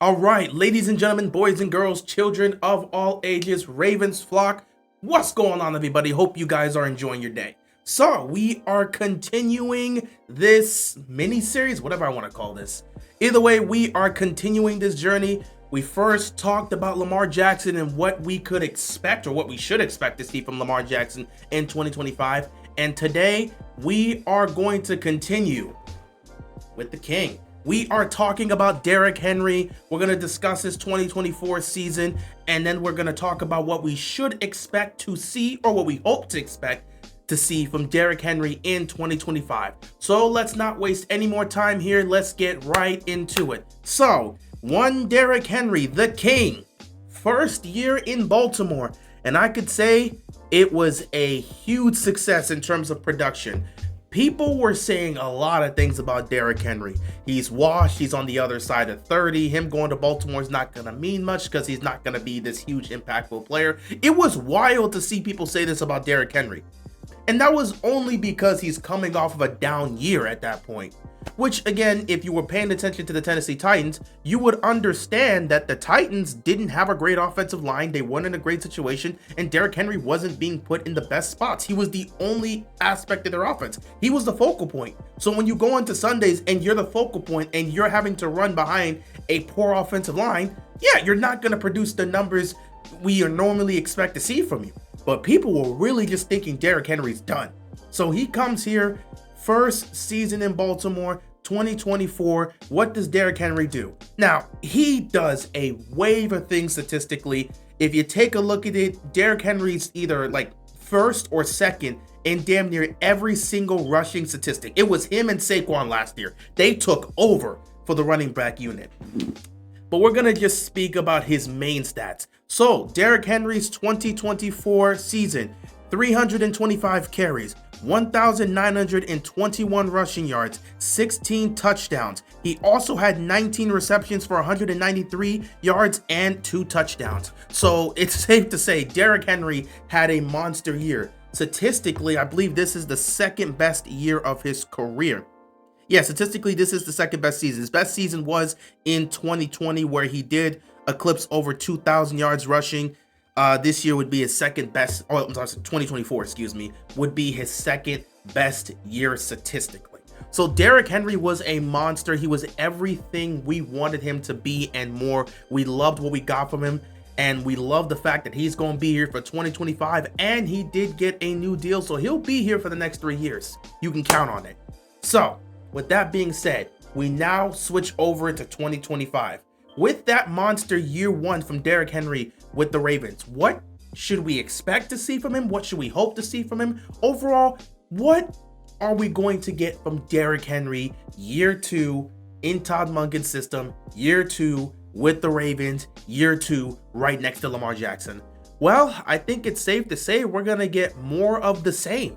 All right, ladies and gentlemen, boys and girls, children of all ages, Ravens flock, what's going on, everybody? Hope you guys are enjoying your day. So, we are continuing this mini series, whatever I want to call this. Either way, we are continuing this journey. We first talked about Lamar Jackson and what we could expect or what we should expect to see from Lamar Jackson in 2025. And today, we are going to continue with the king. We are talking about Derrick Henry. We're going to discuss his 2024 season, and then we're going to talk about what we should expect to see or what we hope to expect to see from Derrick Henry in 2025. So let's not waste any more time here. Let's get right into it. So, one Derrick Henry, the king, first year in Baltimore, and I could say it was a huge success in terms of production. People were saying a lot of things about Derrick Henry. He's washed. He's on the other side of 30. Him going to Baltimore is not going to mean much because he's not going to be this huge impactful player. It was wild to see people say this about Derrick Henry. And that was only because he's coming off of a down year at that point. Which, again, if you were paying attention to the Tennessee Titans, you would understand that the Titans didn't have a great offensive line. They weren't in a great situation, and Derrick Henry wasn't being put in the best spots. He was the only aspect of their offense. He was the focal point. So when you go into Sundays and you're the focal point and you're having to run behind a poor offensive line, yeah, you're not going to produce the numbers we normally expect to see from you. But people were really just thinking Derrick Henry's done. So he comes here, first season in Baltimore, 2024. What does Derrick Henry do? Now, he does a wave of things statistically. If you take a look at it, Derrick Henry's either like first or second in damn near every single rushing statistic. It was him and Saquon last year. They took over for the running back unit. But we're going to just speak about his main stats. So, Derrick Henry's 2024 season, 325 carries, 1,921 rushing yards, 16 touchdowns. He also had 19 receptions for 193 yards and 2 touchdowns. So, it's safe to say Derrick Henry had a monster year. Statistically, I believe this is the second best year of his career. Yeah, statistically, this is the second best season. His best season was in 2020, where he did eclipse over 2,000 yards rushing. This year would be his second best, 2024, excuse me, would be his second best year statistically. So Derrick Henry was a monster. He was everything we wanted him to be and more. We loved what we got from him, and we love the fact that he's going to be here for 2025, and he did get a new deal, so he'll be here for the next 3 years. You can count on it. So, with that being said, we now switch over to 2025. With that monster year one from Derrick Henry with the Ravens, what should we expect to see from him? What should we hope to see from him? Overall, what are we going to get from Derrick Henry year two in Todd Monken's system, year two with the Ravens, year two right next to Lamar Jackson? Well, I think it's safe to say we're going to get more of the same.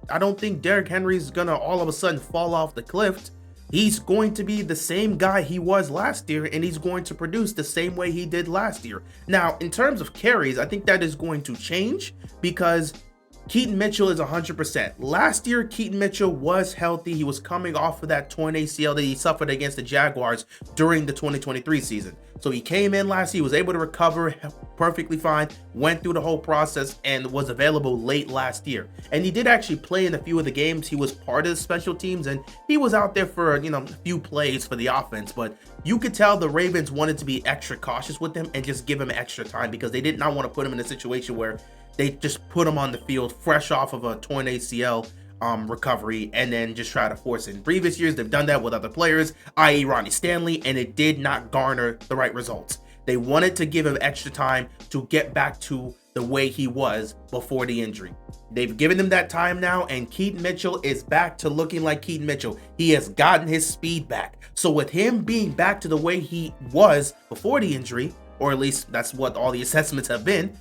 I don't think Derrick Henry's gonna all of a sudden fall off the cliff. He's going to be the same guy he was last year, and he's going to produce the same way he did last year. Now, in terms of carries, I think that is going to change because Keaton Mitchell is 100%. Last year, Keaton Mitchell was healthy. He was coming off of that torn ACL that he suffered against the Jaguars during the 2023 season. So he came in last year, was able to recover perfectly fine, went through the whole process, and was available late last year. And he did actually play in a few of the games. He was part of the special teams, and he was out there for, a few plays for the offense. But you could tell the Ravens wanted to be extra cautious with him and just give him extra time because they did not want to put him in a situation where they just put him on the field fresh off of a torn ACL recovery and then just try to force it. In previous years, they've done that with other players, i.e. Ronnie Stanley, and it did not garner the right results. They wanted to give him extra time to get back to the way he was before the injury. They've given him that time now, and Keaton Mitchell is back to looking like Keaton Mitchell. He has gotten his speed back. So with him being back to the way he was before the injury, or at least that's what all the assessments have been,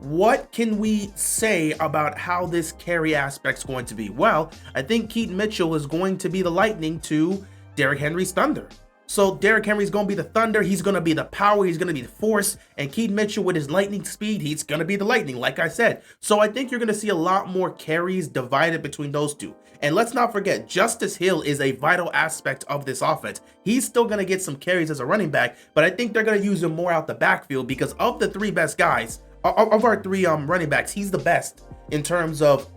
what can we say about how this carry aspect's going to be? Well, I think Keaton Mitchell is going to be the lightning to Derrick Henry's thunder. So Derrick Henry's going to be the thunder, he's going to be the power, he's going to be the force, and Keaton Mitchell with his lightning speed, he's going to be the lightning, like I said. So I think you're going to see a lot more carries divided between those two. And let's not forget, Justice Hill is a vital aspect of this offense. He's still going to get some carries as a running back, but I think they're going to use him more out the backfield because of the three best guys, of our three running backs, he's the best in terms of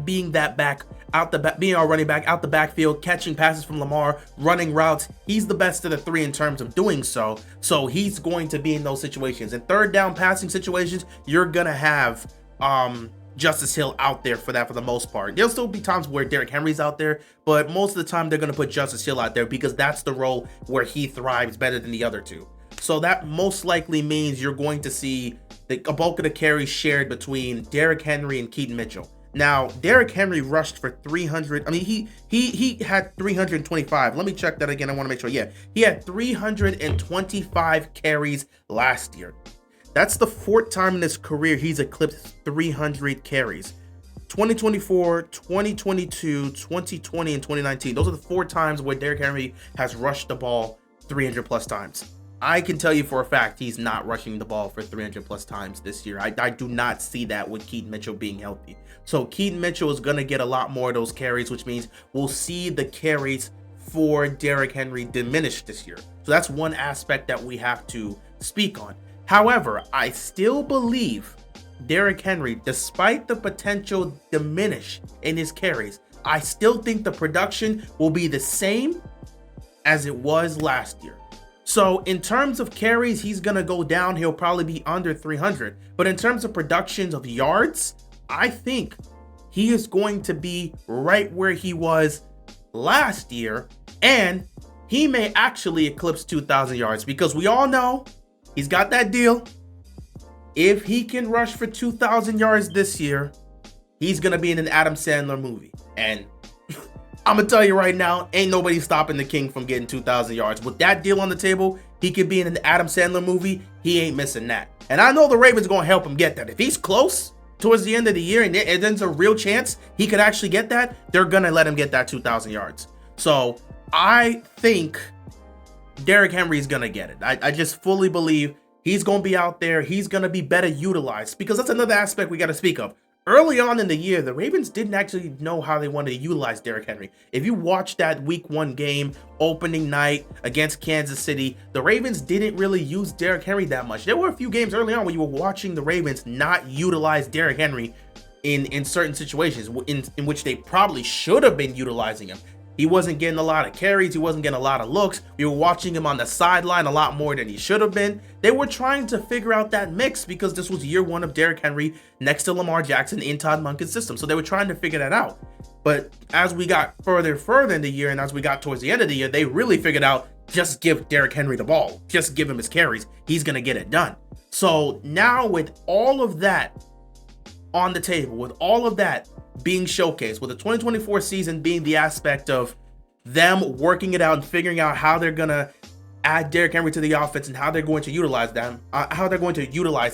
being that back out the back, being our running back out the backfield, catching passes from Lamar, running routes. He's the best of the three in terms of doing so. So he's going to be in those situations. In third down passing situations, you're gonna have Justice Hill out there for that for the most part. There'll still be times where Derrick Henry's out there, but most of the time they're gonna put Justice Hill out there because that's the role where he thrives better than the other two. So that most likely means you're going to see a bulk of the carries shared between Derrick Henry and Keaton Mitchell. Now, Derrick Henry rushed for 300. I mean, he had 325. Let me check that again. I want to make sure. Yeah, he had 325 carries last year. That's the fourth time in his career he's eclipsed 300 carries. 2024, 2022, 2020, and 2019. Those are the four times where Derrick Henry has rushed the ball 300 plus times. I can tell you for a fact he's not rushing the ball for 300 plus times this year. I do not see that with Keaton Mitchell being healthy. So Keaton Mitchell is going to get a lot more of those carries, which means we'll see the carries for Derrick Henry diminish this year. So that's one aspect that we have to speak on. However, I still believe Derrick Henry, despite the potential diminish in his carries, I still think the production will be the same as it was last year. So in terms of carries, he's going to go down. He'll probably be under 300. But in terms of productions of yards, I think he is going to be right where he was last year. And he may actually eclipse 2,000 yards because we all know he's got that deal. If he can rush for 2,000 yards this year, he's going to be in an Adam Sandler movie. And I'm going to tell you right now, ain't nobody stopping the king from getting 2,000 yards. With that deal on the table, he could be in an Adam Sandler movie. He ain't missing that. And I know the Ravens going to help him get that. If he's close towards the end of the year and there's a real chance he could actually get that, they're going to let him get that 2,000 yards. So I think Derrick Henry is going to get it. I just fully believe he's going to be out there. He's going to be better utilized because that's another aspect we got to speak of. Early on in the year, the Ravens didn't actually know how they wanted to utilize Derrick Henry. If you watch that week 1 game, opening night against Kansas City, the Ravens didn't really use Derrick Henry that much. There were a few games early on where you were watching the Ravens not utilize Derrick Henry in certain situations in which they probably should have been utilizing him. He wasn't getting a lot of carries. He wasn't getting a lot of looks. We were watching him on the sideline a lot more than he should have been. They were trying to figure out that mix because this was year 1 of Derrick Henry next to Lamar Jackson in Todd Monken's system. So they were trying to figure that out. But as we got further in the year and as we got towards the end of the year, they really figured out just give Derrick Henry the ball. Just give him his carries. He's going to get it done. So now with all of that on the table, with all of that being showcased, with the 2024 season being the aspect of them working it out and figuring out how they're going to add Derrick Henry to the offense and how they're going to utilize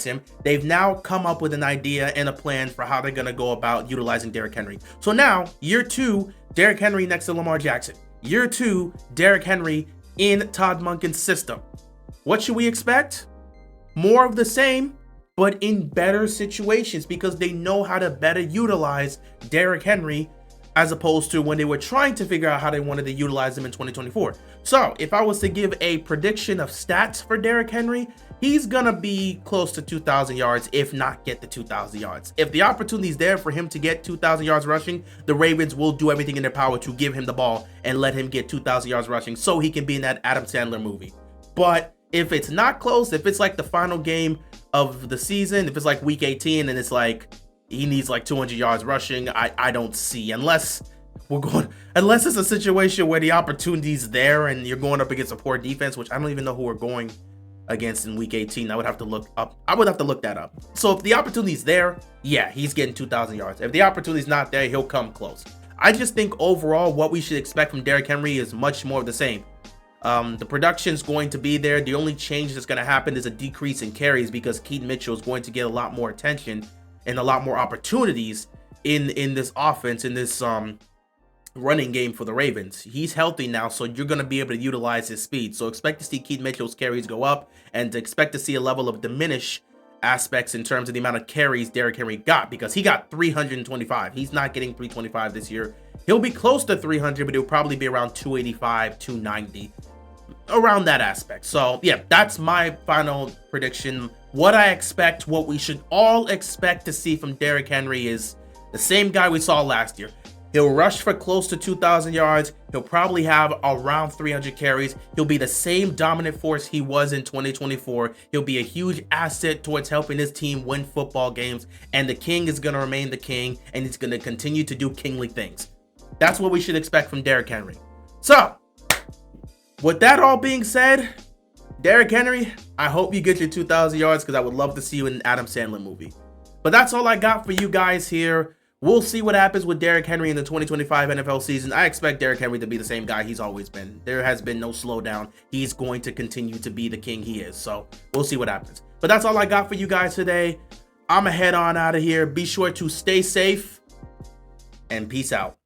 him, they've now come up with an idea and a plan for how they're going to go about utilizing Derrick Henry. So now, year 2, Derrick Henry next to Lamar Jackson. Year 2, Derrick Henry in Todd Monken's system. What should we expect? More of the same, but in better situations because they know how to better utilize Derrick Henry as opposed to when they were trying to figure out how they wanted to utilize him in 2024. So if I was to give a prediction of stats for Derrick Henry, he's gonna be close to 2,000 yards, if not get the 2,000 yards. If the opportunity is there for him to get 2,000 yards rushing, the Ravens will do everything in their power to give him the ball and let him get 2,000 yards rushing so he can be in that Adam Sandler movie. But if it's not close, if it's like the final game of the season, if it's like week 18 and it's like he needs like 200 yards rushing, I don't see, unless it's a situation where the opportunity's there and you're going up against a poor defense, which I don't even know who we're going against in week 18. I would have to look that up. So if the opportunity's there, yeah, he's getting 2,000 yards. If the opportunity's not there, he'll come close. I just think overall what we should expect from Derrick Henry is much more of the same. The production's going to be there. The only change that's going to happen is a decrease in carries because Keaton Mitchell is going to get a lot more attention and a lot more opportunities in this offense, in this running game for the Ravens. He's healthy now, so you're going to be able to utilize his speed. So expect to see Keith Mitchell's carries go up, and to expect to see a level of diminish aspects in terms of the amount of carries Derrick Henry got, because he got 325. He's not getting 325 this year. He'll be close to 300, but he'll probably be around 285, 290, around that aspect. So yeah, that's my final prediction. What I expect, what we should all expect to see from Derrick Henry is the same guy we saw last year. He'll rush for close to 2,000 yards. He'll probably have around 300 carries. He'll be the same dominant force he was in 2024. He'll be a huge asset towards helping his team win football games. And the king is going to remain the king, and he's going to continue to do kingly things. That's what we should expect from Derrick Henry. So, with that all being said, Derrick Henry, I hope you get your 2,000 yards, because I would love to see you in an Adam Sandler movie. But that's all I got for you guys here. We'll see what happens with Derrick Henry in the 2025 NFL season. I expect Derrick Henry to be the same guy he's always been. There has been no slowdown. He's going to continue to be the king he is. So we'll see what happens. But that's all I got for you guys today. I'm going to head on out of here. Be sure to stay safe and peace out.